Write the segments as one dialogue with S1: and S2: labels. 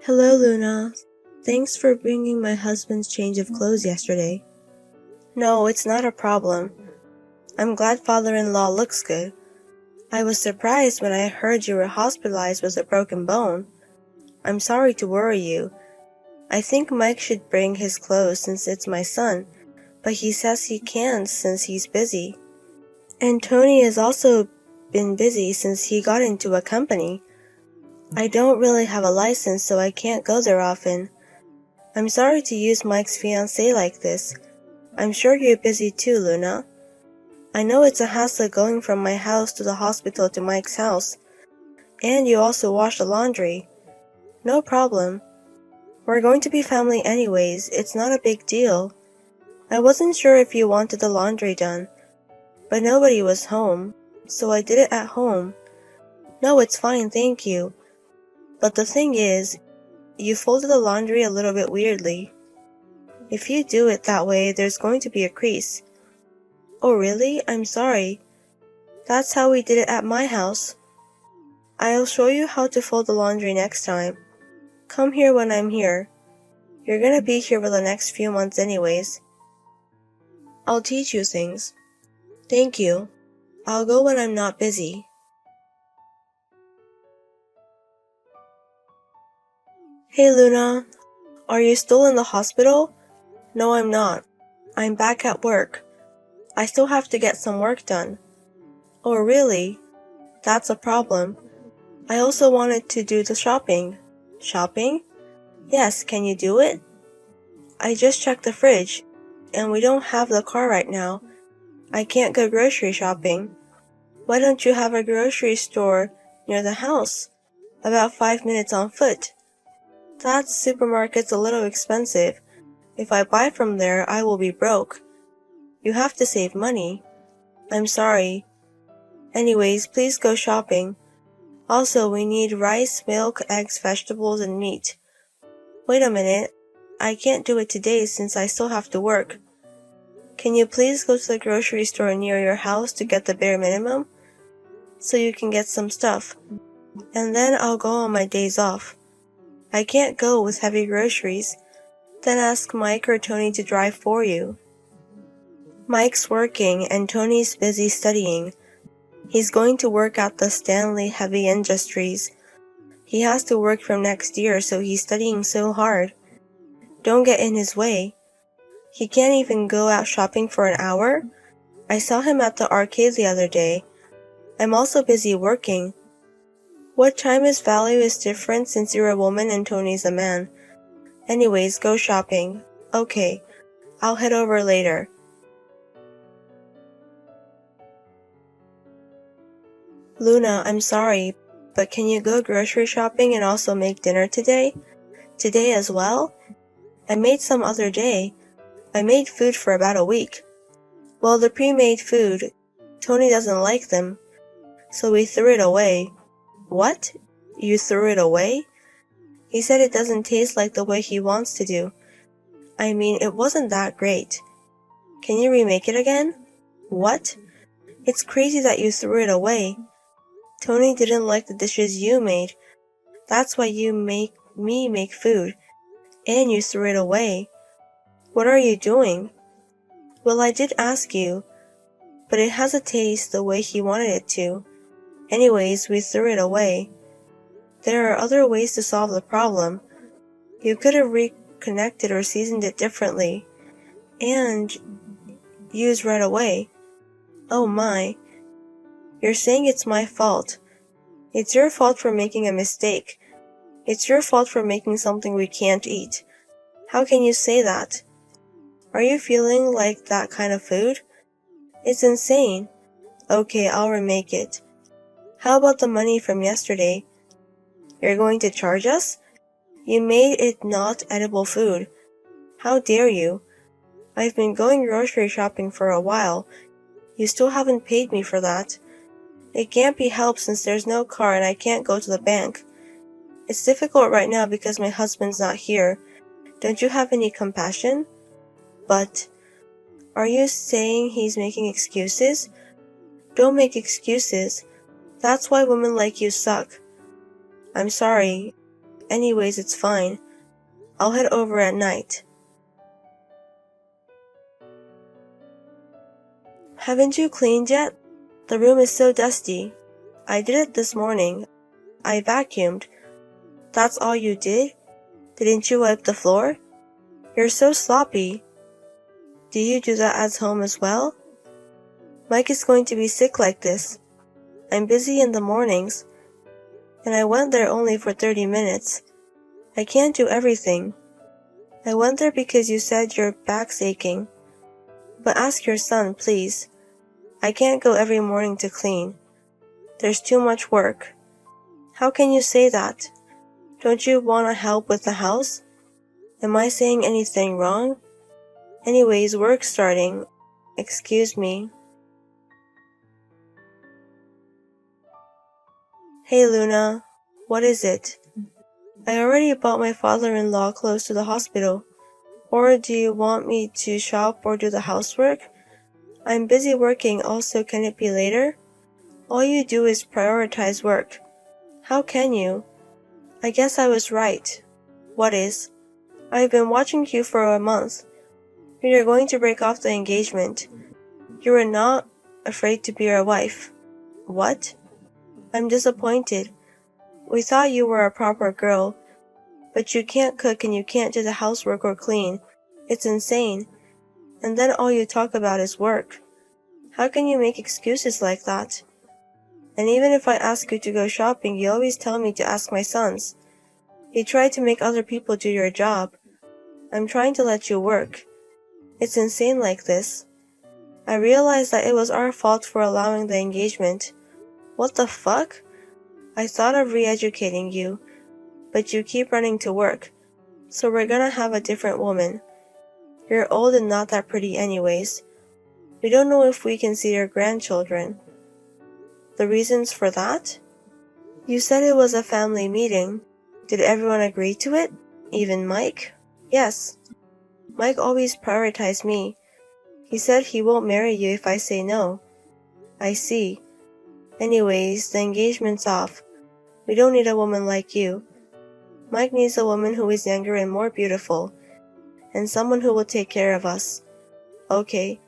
S1: Hello, Luna. Thanks for bringing my husband's change of clothes yesterday. No, it's not a problem. I'm glad father-in-law looks good. I was surprised when I heard you were hospitalized with a broken bone. I'm sorry to worry you. I think Mike should bring his clothes since it's my son, but he says he can't since he's busy. And Tony has also been busy since he got into a company. I don't really have a license, so I can't go there often. I'm sorry to use Mike's fiancée like this. I'm sure you're busy too, Luna. I know it's a hassle going from my house to the hospital to Mike's house. And you also wash the laundry. No problem. We're going to be family anyways, it's not a big deal. I wasn't sure if you wanted the laundry done, but nobody was home, so I did it at home. No, it's fine, thank you. But the thing is, you folded the laundry a little bit weirdly. If you do it that way, there's going to be a crease. Oh really? I'm sorry. That's how we did it at my house. I'll show you how to fold the laundry next time. Come here when I'm here. You're gonna be here for the next few months anyways. I'll teach you things. Thank you. I'll go when I'm not busy. Hey Luna, are you still in the hospital? No, I'm not. I'm back at work. I still have to get some work done. Oh really? That's a problem. I also wanted to do the shopping. Shopping? Yes, can you do it? I just checked the fridge, and we don't have the car right now. I can't go grocery shopping. Why don't you have a grocery store near the house? About 5 minutes on foot. That supermarket's a little expensive. If I buy from there, I will be broke. You have to save money. I'm sorry. Anyways, please go shopping. Also, we need rice, milk, eggs, vegetables, and meat. Wait a minute. I can't do it today since I still have to work. Can you please go to the grocery store near your house to get the bare minimum? So you can get some stuff. And then I'll go on my days off. I can't go with heavy groceries. Then ask Mike or Tony to drive for you. Mike's working and Tony's busy studying. He's going to work at the Stanley Heavy Industries. He has to work from next year, so he's studying so hard. Don't get in his way. He can't even go out shopping for an hour. I saw him at the arcade the other day. I'm also busy working. What time is value is different since you're a woman and Tony's a man. Anyways, go shopping. Okay, I'll head over later. Luna, I'm sorry, but can you go grocery shopping and also make dinner today? Today as well? I made some other day. I made food for about a week. Well, the pre-made food, Tony doesn't like them, so we threw it away. What? You threw it away? He said it doesn't taste like the way he wants to do. I mean, it wasn't that great. Can you remake it again? What? It's crazy that you threw it away. Tony didn't like the dishes you made. That's why you make me make food. And you threw it away. What are you doing? Well, I did ask you, but it has a taste the way he wanted it to. Anyways, we threw it away. There are other ways to solve the problem. You could have reconnected or seasoned it differently. And used right away. Oh my. You're saying it's my fault. It's your fault for making a mistake. It's your fault for making something we can't eat. How can you say that? Are you feeling like that kind of food? It's insane. Okay, I'll remake it. How about the money from yesterday? You're going to charge us? You made it not edible food. How dare you? I've been going grocery shopping for a while. You still haven't paid me for that. It can't be helped since there's no car and I can't go to the bank. It's difficult right now because my husband's not here. Don't you have any compassion? But, are you saying he's making excuses? Don't make excuses. That's why women like you suck. I'm sorry. Anyways, it's fine. I'll head over at night. Haven't you cleaned yet? The room is so dusty. I did it this morning. I vacuumed. That's all you did? Didn't you wipe the floor? You're so sloppy. Do you do that at home as well? Mike is going to be sick like this. I'm busy in the mornings, and I went there only for 30 minutes. I can't do everything. I went there because you said your back's aching. But ask your son, please. I can't go every morning to clean. There's too much work. How can you say that? Don't you want to help with the house? Am I saying anything wrong? Anyways, work's starting. Excuse me. Hey Luna, what is it? I already bought my father-in-law clothes to the hospital. Or do you want me to shop or do the housework? I'm busy working, also can it be later? All you do is prioritize work. How can you? I guess I was right. What is? I've been watching you for a month. You're going to break off the engagement. You are not afraid to be our wife. What? I'm disappointed. We thought you were a proper girl, but you can't cook and you can't do the housework or clean. It's insane. And then all you talk about is work. How can you make excuses like that? And even if I ask you to go shopping, you always tell me to ask my sons. You try to make other people do your job. I'm trying to let you work. It's insane like this. I realized that it was our fault for allowing the engagement. What the fuck? I thought of re-educating you, but you keep running to work, so we're gonna have a different woman. You're old and not that pretty anyways. We don't know if we can see your grandchildren. The reasons for that? You said it was a family meeting. Did everyone agree to it? Even Mike? Yes. Mike always prioritized me. He said he won't marry you if I say no. I see. Anyways, the engagement's off. We don't need a woman like you. Mike needs a woman who is younger and more beautiful, and someone who will take care of us. Okay.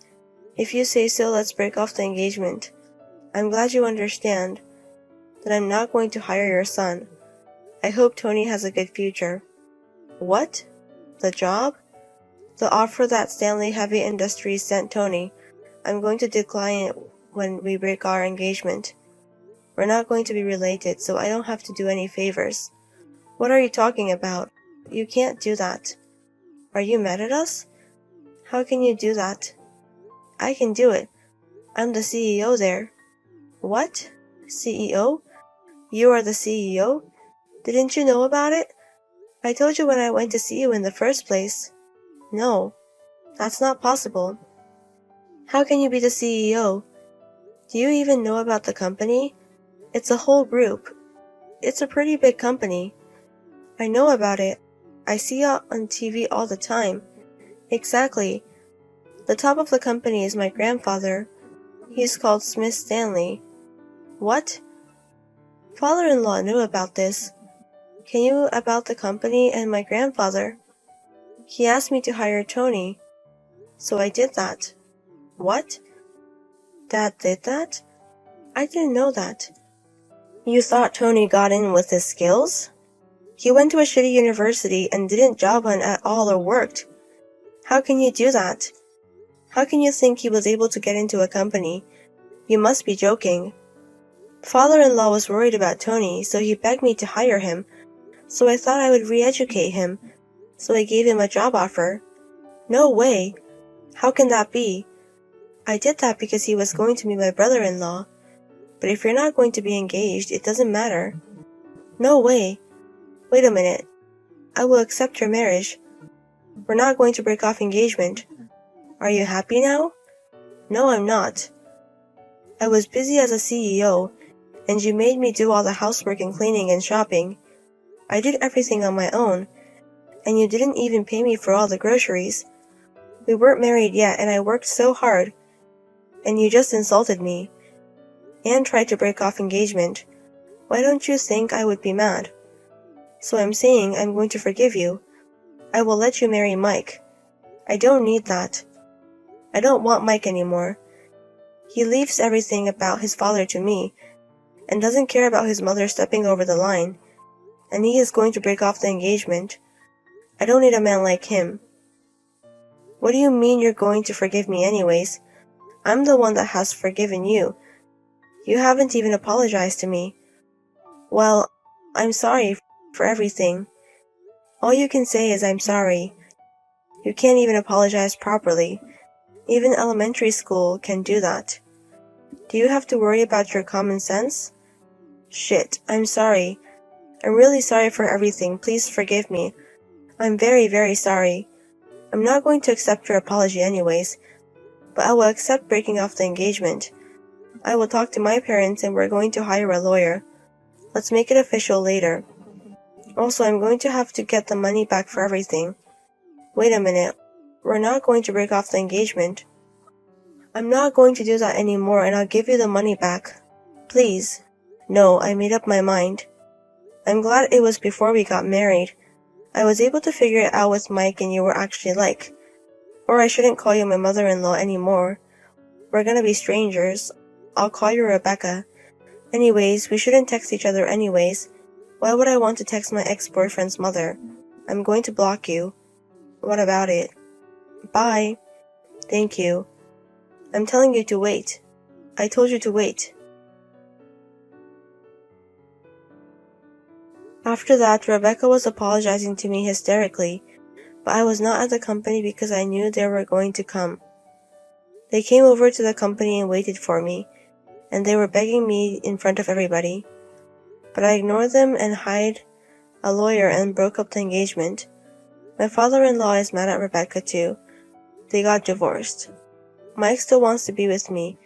S1: If you say so, let's break off the engagement. I'm glad you understand that I'm not going to hire your son. I hope Tony has a good future. What? The job? The offer that Stanley Heavy Industries sent Tony. I'm going to decline it when we break our engagement. We're not going to be related, so I don't have to do any favors. What are you talking about? You can't do that. Are you mad at us? How can you do that? I can do it. I'm the CEO there. What? CEO? You are the CEO? Didn't you know about it? I told you when I went to see you in the first place. No, that's not possible. How can you be the CEO? Do you even know about the company? It's a whole group. It's a pretty big company. I know about it. I see it on TV all the time. Exactly. The top of the company is my grandfather. He's called Smith Stanley. What? Father-in-law knew about this. Can you about the company and my grandfather? He asked me to hire Tony. So I did that. What? Dad did that? I didn't know that. You thought Tony got in with his skills? He went to a shitty university and didn't job hunt at all or worked. How can you do that? How can you think he was able to get into a company? You must be joking. Father-in-law was worried about Tony, so he begged me to hire him. So I thought I would re-educate him. So I gave him a job offer. No way. How can that be? I did that because he was going to be my brother-in-law. But if you're not going to be engaged, it doesn't matter. No way. Wait a minute. I will accept your marriage. We're not going to break off engagement. Are you happy now? No, I'm not. I was busy as a CEO, and you made me do all the housework and cleaning and shopping. I did everything on my own, and you didn't even pay me for all the groceries. We weren't married yet, and I worked so hard, and you just insulted me, and tried to break off engagement. Why don't you think I would be mad? So I'm saying I'm going to forgive you. I will let you marry Mike. I don't need that. I don't want Mike anymore. He leaves everything about his father to me, and doesn't care about his mother stepping over the line, and he is going to break off the engagement. I don't need a man like him. What do you mean you're going to forgive me anyways? I'm the one that has forgiven you. You haven't even apologized to me. Well, I'm sorry for everything. All you can say is I'm sorry. You can't even apologize properly. Even elementary school can do that. Do you have to worry about your common sense? Shit, I'm sorry. I'm really sorry for everything. Please forgive me. I'm very, very sorry. I'm not going to accept your apology anyways, but I will accept breaking off the engagement. I will talk to my parents and we're going to hire a lawyer. Let's make it official later. Also, I'm going to have to get the money back for everything. Wait a minute. We're not going to break off the engagement. I'm not going to do that anymore and I'll give you the money back. Please. No, I made up my mind. I'm glad it was before we got married. I was able to figure it out with Mike and you were actually like. Or I shouldn't call you my mother-in-law anymore. We're gonna be strangers. I'll call you Rebecca. Anyways, we shouldn't text each other anyways. Why would I want to text my ex-boyfriend's mother? I'm going to block you. What about it? Bye. Thank you. I'm telling you to wait. I told you to wait. After that, Rebecca was apologizing to me hysterically, but I was not at the company because I knew they were going to come. They came over to the company and waited for me, and they were begging me in front of everybody. But I ignored them and hired a lawyer and broke up the engagement. My father-in-law is mad at Rebecca too. They got divorced. Mike still wants to be with me,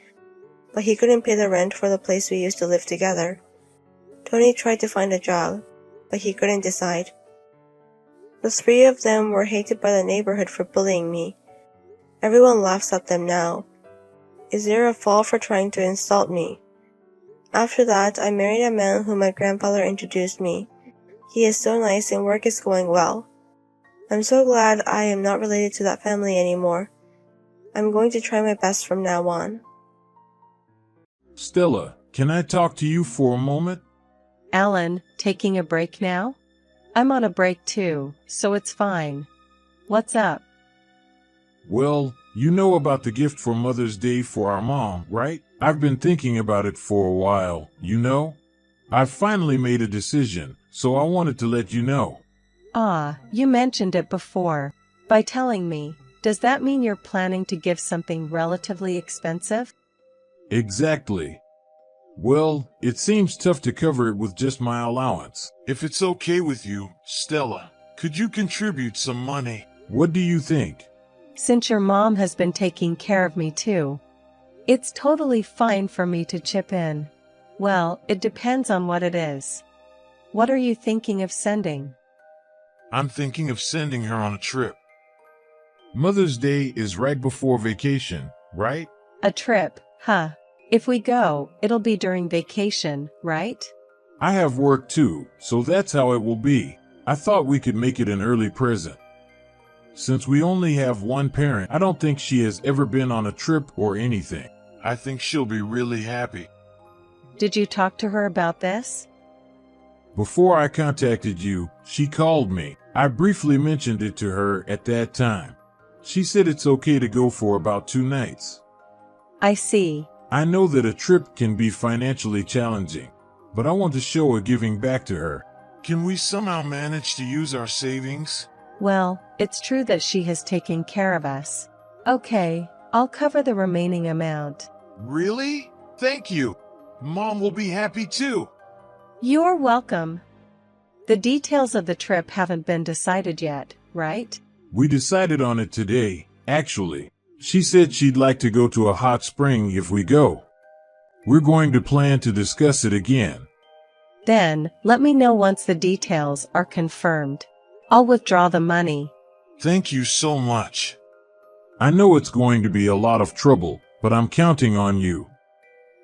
S1: but he couldn't pay the rent for the place we used to live together. Tony tried to find a job, but he couldn't decide. The three of them were hated by the neighborhood for bullying me. Everyone laughs at them now. Is there a fall for trying to insult me? After that, I married a man whom my grandfather introduced me. He is so nice and work is going well. I'm so glad I am not related to that family anymore. I'm going to try my best from now on.
S2: Stella, can I talk to you for a moment?
S3: Alan, taking a break now? I'm on a break too, so it's fine. What's up?
S2: Well, you know about the gift for Mother's Day for our mom, right? I've been thinking about it for a while, you know? I've finally made a decision, so I wanted to let you know.
S3: Ah, you mentioned it before. By telling me, does that mean you're planning to give something relatively expensive?
S2: Exactly. Well, it seems tough to cover it with just my allowance.
S4: If it's okay with you, Stella, could you contribute some money?
S2: What do you think?
S3: Since your mom has been taking care of me too, it's totally fine for me to chip in. Well, it depends on what it is. What are you thinking of sending?
S4: I'm thinking of sending her on a trip.
S2: Mother's Day is right before vacation, right?
S3: A trip, huh? If we go, it'll be during vacation, right?
S2: I have work too, so that's how it will be. I thought we could make it an early present. Since we only have one parent, I don't think she has ever been on a trip or anything.
S4: I think she'll be really happy.
S3: Did you talk to her about this?
S2: Before I contacted you, she called me. I briefly mentioned it to her at that time. She said it's okay to go for about 2 nights.
S3: I see.
S2: I know that a trip can be financially challenging, but I want to show a giving back to her.
S4: Can we somehow manage to use our savings?
S3: Well, it's true that she has taken care of us. Okay, I'll cover the remaining amount.
S4: Really? Thank you. Mom will be happy too.
S3: You're welcome. The details of the trip haven't been decided yet, right?
S2: We decided on it today, actually. She said she'd like to go to a hot spring if we go. We're going to plan to discuss it again.
S3: Then, let me know once the details are confirmed. I'll withdraw the money.
S4: Thank you so much.
S2: I know it's going to be a lot of trouble, but I'm counting on you.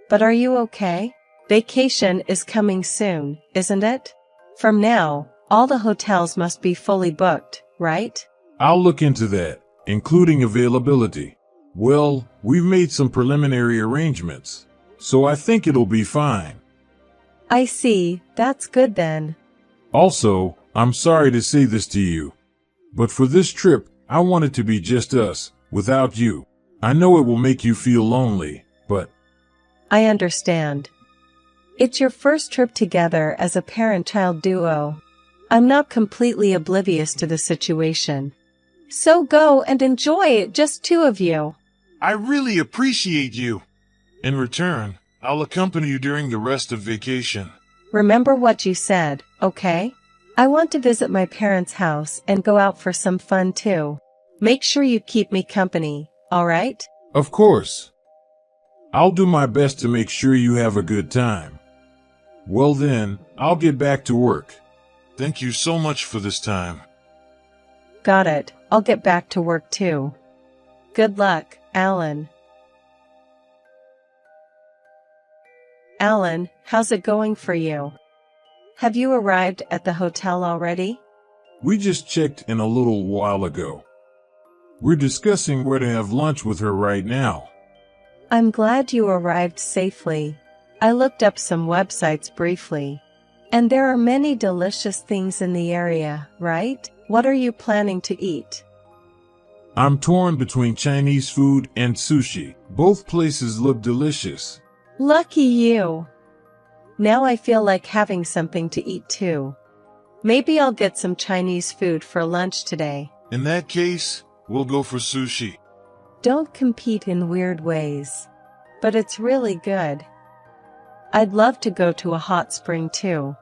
S3: But are you okay? Vacation is coming soon, isn't it? From now, All the hotels must be fully booked, right?
S2: I'll look into that, including availability. Well, we've made some preliminary arrangements, so I think it'll be fine.
S3: I see, that's good then.
S2: Also, I'm sorry to say this to you, but for this trip, I want it to be just us, without you. I know it will make you feel lonely, but
S3: I understand. It's your first trip together as a parent-child duo. I'm not completely oblivious to the situation. So go and enjoy it, just two of you.
S4: I really appreciate you. In return, I'll accompany you during the rest of vacation.
S3: Remember what you said, okay? I want to visit my parents' house and go out for some fun too. Make sure you keep me company, alright?
S2: of course. I'll do my best to make sure you have a good time. Well then, I'll get back to work.
S4: Thank you so much for this time.
S3: Got it, I'll get back to work too. Good luck, Alan. Alan, how's it going for you? Have you arrived at the hotel already?
S2: We just checked in a little while ago. We're discussing where to have lunch with her right now.
S3: I'm glad you arrived safely. I looked up some websites briefly. And there are many delicious things in the area, right? What are you planning to eat?
S2: I'm torn between Chinese food and sushi. Both places look delicious.
S3: Lucky you! Now I feel like having something to eat too. Maybe I'll get some Chinese food for lunch today.
S4: In that case, we'll go for sushi.
S3: Don't compete in weird ways. But it's really good. I'd love to go to a hot spring too.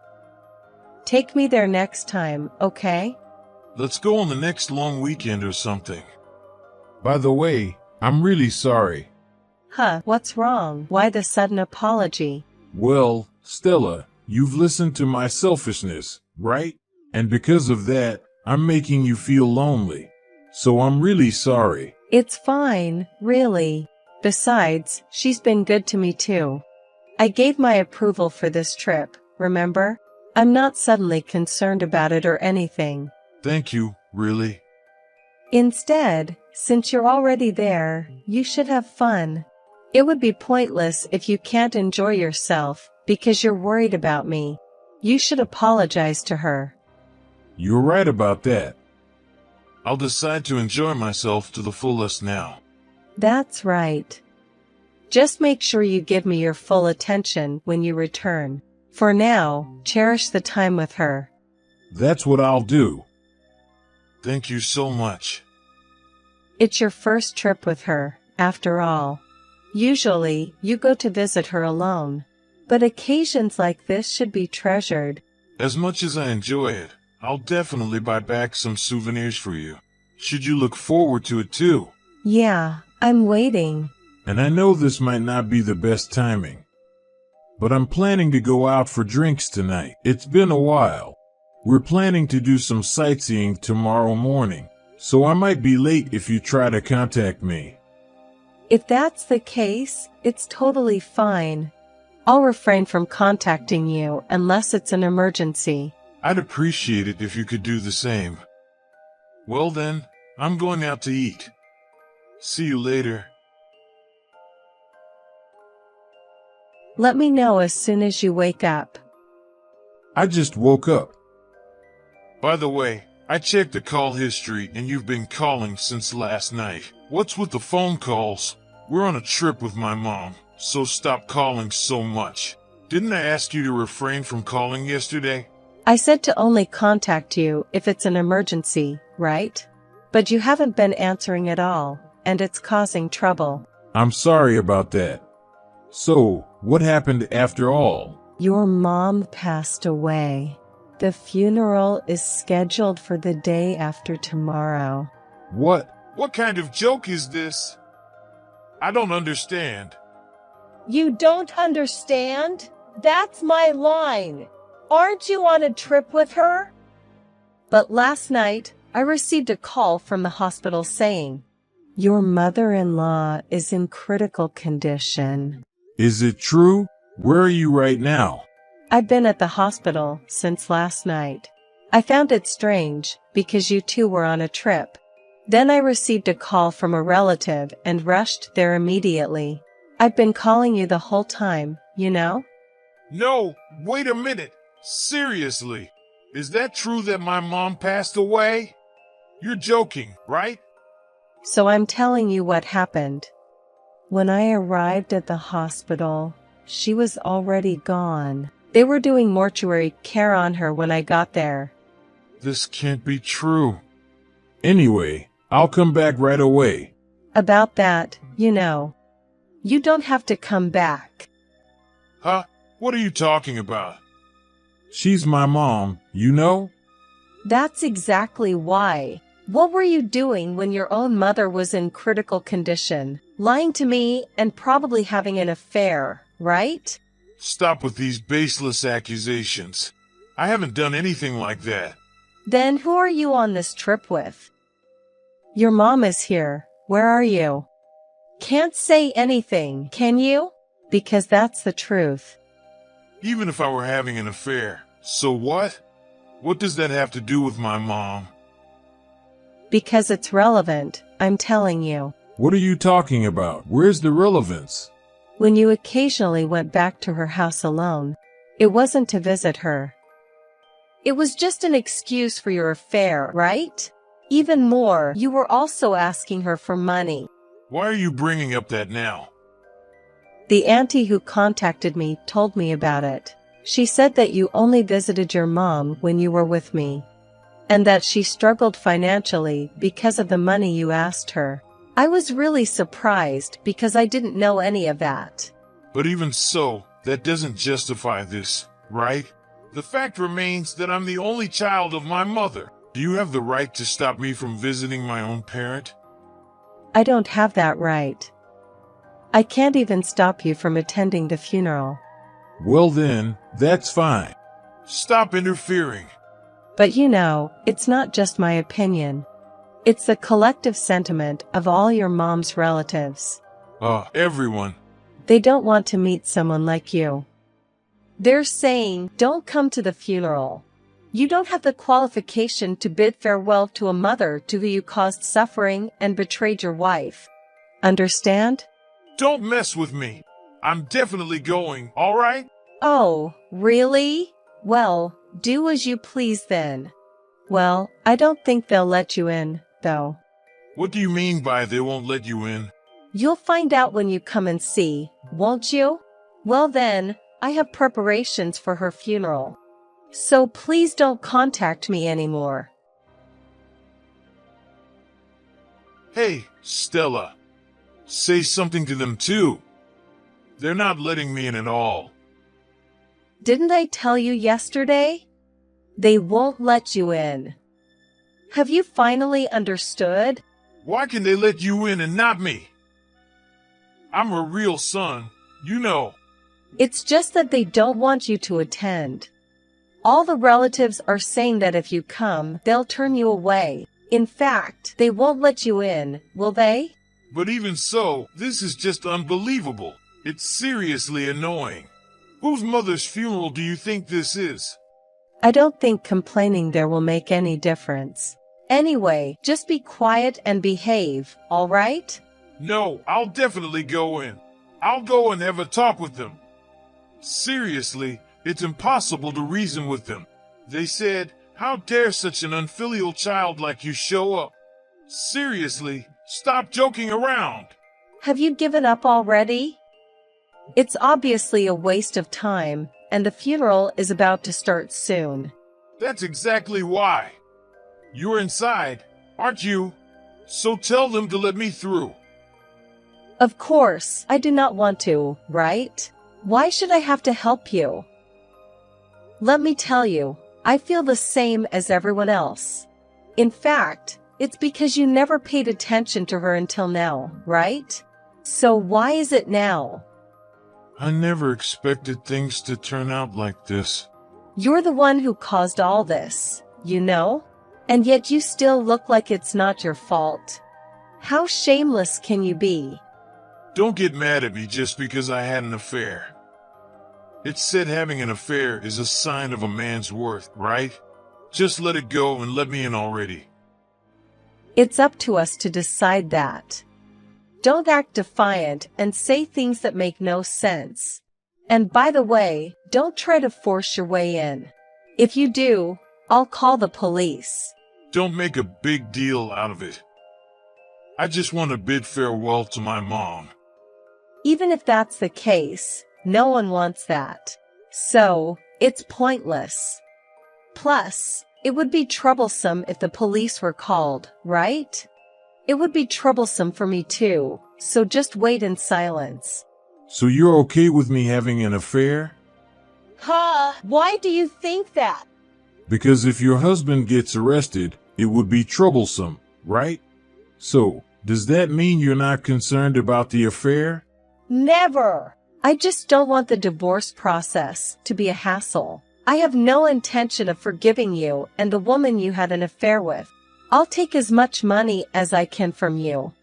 S3: Take me there next time, okay?
S4: Let's go on the next long weekend or something.
S2: By the way, I'm really sorry.
S3: Huh, what's wrong? Why the sudden apology?
S2: Well, Stella, you've listened to my selfishness, right? And because of that, I'm making you feel lonely. So I'm really sorry.
S3: It's fine, really. Besides, she's been good to me too. I gave my approval for this trip, remember? I'm not suddenly concerned about it or anything.
S4: Thank you, really.
S3: Instead, since you're already there, you should have fun. It would be pointless if you can't enjoy yourself because you're worried about me. You should apologize to her.
S2: You're right about that.
S4: I'll decide to enjoy myself to the fullest now.
S3: That's right. Just make sure you give me your full attention when you return. For now, cherish the time with her.
S2: That's what I'll do.
S4: Thank you so much.
S3: It's your first trip with her, after all. Usually, you go to visit her alone. But occasions like this should be treasured.
S4: As much as I enjoy it, I'll definitely buy back some souvenirs for you. Should you look forward to it too?
S3: Yeah, I'm waiting.
S2: And I know this might not be the best timing, but I'm planning to go out for drinks tonight. It's been a while. We're planning to do some sightseeing tomorrow morning, so I might be late if you try to contact me.
S3: If that's the case, it's totally fine. I'll refrain from contacting you unless it's an emergency.
S4: I'd appreciate it if you could do the same. Well then, I'm going out to eat. See you later.
S3: Let me know as soon as you wake up.
S2: I just woke up.
S4: By the way, I checked the call history and you've been calling since last night. What's with the phone calls? We're on a trip with my mom, so stop calling so much. Didn't I ask you to refrain from calling yesterday?
S3: I said to only contact you if it's an emergency, right? But you haven't been answering at all, and it's causing trouble.
S2: I'm sorry about that. So, what happened after all?
S3: Your mom passed away. The funeral is scheduled for the day after tomorrow.
S2: What?
S4: What kind of joke is this? I don't understand.
S3: You don't understand? That's my line. Aren't you on a trip with her? But last night, I received a call from the hospital saying, your mother-in-law is in critical condition.
S2: Is it true? Where are you right now?
S3: I've been at the hospital since last night. I found it strange, because you two were on a trip. Then I received a call from a relative and rushed there immediately. I've been calling you the whole time, you know?
S4: No, wait a minute. Seriously. Is that true that my mom passed away? You're joking, right?
S3: So I'm telling you what happened. When I arrived at the hospital, she was already gone. They were doing mortuary care on her when I got there.
S4: This can't be true.
S2: Anyway, I'll come back right away.
S3: About that, you know. You don't have to come back.
S4: Huh? What are you talking about?
S2: She's my mom, you know?
S3: That's exactly why. What were you doing when your own mother was in critical condition? Lying to me and probably having an affair, right?
S4: Stop with these baseless accusations. I haven't done anything like that.
S3: Then who are you on this trip with? Your mom is here. Where are you? Can't say anything, can you? Because that's the truth.
S4: Even if I were having an affair, so what? What does that have to do with my mom?
S3: Because it's relevant, I'm telling you.
S2: What are you talking about? Where's the relevance?
S3: When you occasionally went back to her house alone, it wasn't to visit her. It was just an excuse for your affair, right? Even more, you were also asking her for money.
S4: Why are you bringing up that now?
S3: The auntie who contacted me told me about it. She said that you only visited your mom when you were with me, and that she struggled financially because of the money you asked her. I was really surprised because I didn't know any of that.
S4: But even so, that doesn't justify this, right? The fact remains that I'm the only child of my mother. Do you have the right to stop me from visiting my own parent?
S3: I don't have that right. I can't even stop you from attending the funeral.
S2: Well then, that's fine.
S4: Stop interfering.
S3: But you know, it's not just my opinion. It's the collective sentiment of all your mom's relatives.
S4: Everyone.
S3: They don't want to meet someone like you. They're saying, don't come to the funeral. You don't have the qualification to bid farewell to a mother to who you caused suffering and betrayed your wife. Understand?
S4: Don't mess with me. I'm definitely going, all right?
S3: Oh, really? Well, do as you please then. Well, I don't think they'll let you in, though.
S4: What do you mean by they won't let you in?
S3: You'll find out when you come and see, won't you? Well then, I have preparations for her funeral. So please don't contact me anymore.
S4: Hey, Stella. Say something to them too. They're not letting me in at all.
S3: Didn't I tell you yesterday? They won't let you in. Have you finally understood?
S4: Why can they let you in and not me? I'm her real son, you know.
S3: It's just that they don't want you to attend. All the relatives are saying that if you come, they'll turn you away. In fact, they won't let you in, will they?
S4: But even so, this is just unbelievable. It's seriously annoying. Whose mother's funeral do you think this is?
S3: I don't think complaining there will make any difference. Anyway, just be quiet and behave, all right?
S4: No, I'll definitely go in. I'll go and have a talk with them. Seriously, it's impossible to reason with them. They said, how dare such an unfilial child like you show up? Seriously, stop joking around.
S3: Have you given up already? It's obviously a waste of time, and the funeral is about to start soon.
S4: That's exactly why. You're inside, aren't you? So tell them to let me through.
S3: Of course, I do not want to, right? Why should I have to help you? Let me tell you, I feel the same as everyone else. In fact, it's because you never paid attention to her until now, right? So why is it now?
S4: I never expected things to turn out like this.
S3: You're the one who caused all this, you know? And yet you still look like it's not your fault. How shameless can you be?
S4: Don't get mad at me just because I had an affair. It's said having an affair is a sign of a man's worth, right? Just let it go and let me in already.
S3: It's up to us to decide that. Don't act defiant and say things that make no sense. And by the way, don't try to force your way in. If you do, I'll call the police.
S4: Don't make a big deal out of it. I just want to bid farewell to my mom.
S3: Even if that's the case, no one wants that. So, it's pointless. Plus, it would be troublesome if the police were called, right? It would be troublesome for me too, so just wait in silence.
S2: So you're okay with me having an affair?
S3: Huh? Why do you think that?
S2: Because if your husband gets arrested, it would be troublesome, right? So, does that mean you're not concerned about the affair?
S3: Never! I just don't want the divorce process to be a hassle. I have no intention of forgiving you and the woman you had an affair with. I'll take as much money as I can from you.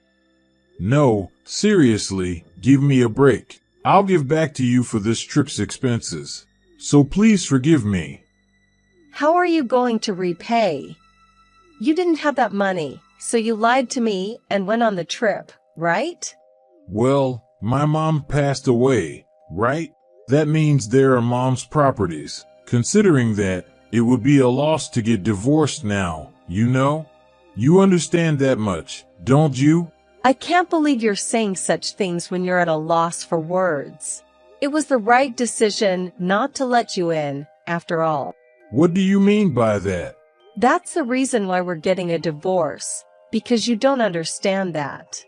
S2: No, seriously, give me a break. I'll give back to you for this trip's expenses. So please forgive me.
S3: How are you going to repay? You didn't have that money, so you lied to me and went on the trip, right?
S2: Well, my mom passed away, right? That means there are mom's properties. Considering that, it would be a loss to get divorced now, you know? You understand that much, don't you?
S3: I can't believe you're saying such things when you're at a loss for words. It was the right decision not to let you in, after all.
S2: What do you mean by that?
S3: That's the reason why we're getting a divorce, because you don't understand that.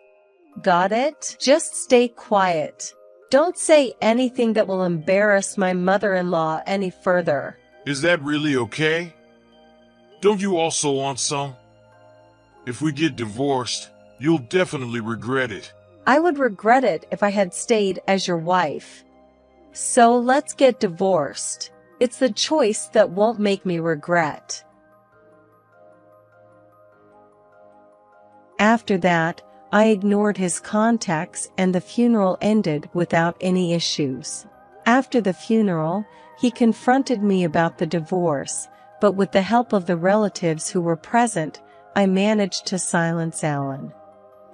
S3: Got it? Just stay quiet. Don't say anything that will embarrass my mother-in-law any further.
S4: Is that really okay? Don't you also want some? If we get divorced, you'll definitely regret it.
S3: I would regret it if I had stayed as your wife. So let's get divorced. It's the choice that won't make me regret. After that, I ignored his contacts and the funeral ended without any issues. After the funeral, he confronted me about the divorce, but with the help of the relatives who were present, I managed to silence Alan.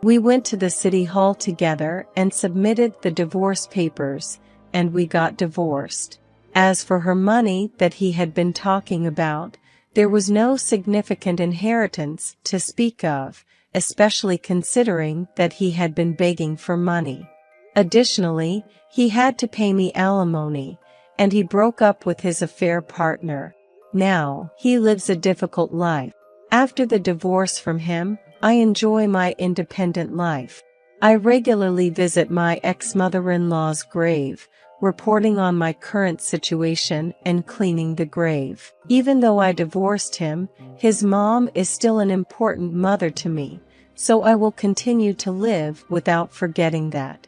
S3: We went to the city hall together and submitted the divorce papers, and we got divorced. As for her money that he had been talking about, there was no significant inheritance to speak of, especially considering that he had been begging for money. Additionally, he had to pay me alimony, and he broke up with his affair partner. Now, he lives a difficult life. After the divorce from him, I enjoy my independent life. I regularly visit my ex-mother-in-law's grave, reporting on my current situation and cleaning the grave. Even though I divorced him, his mom is still an important mother to me, so I will continue to live without forgetting that.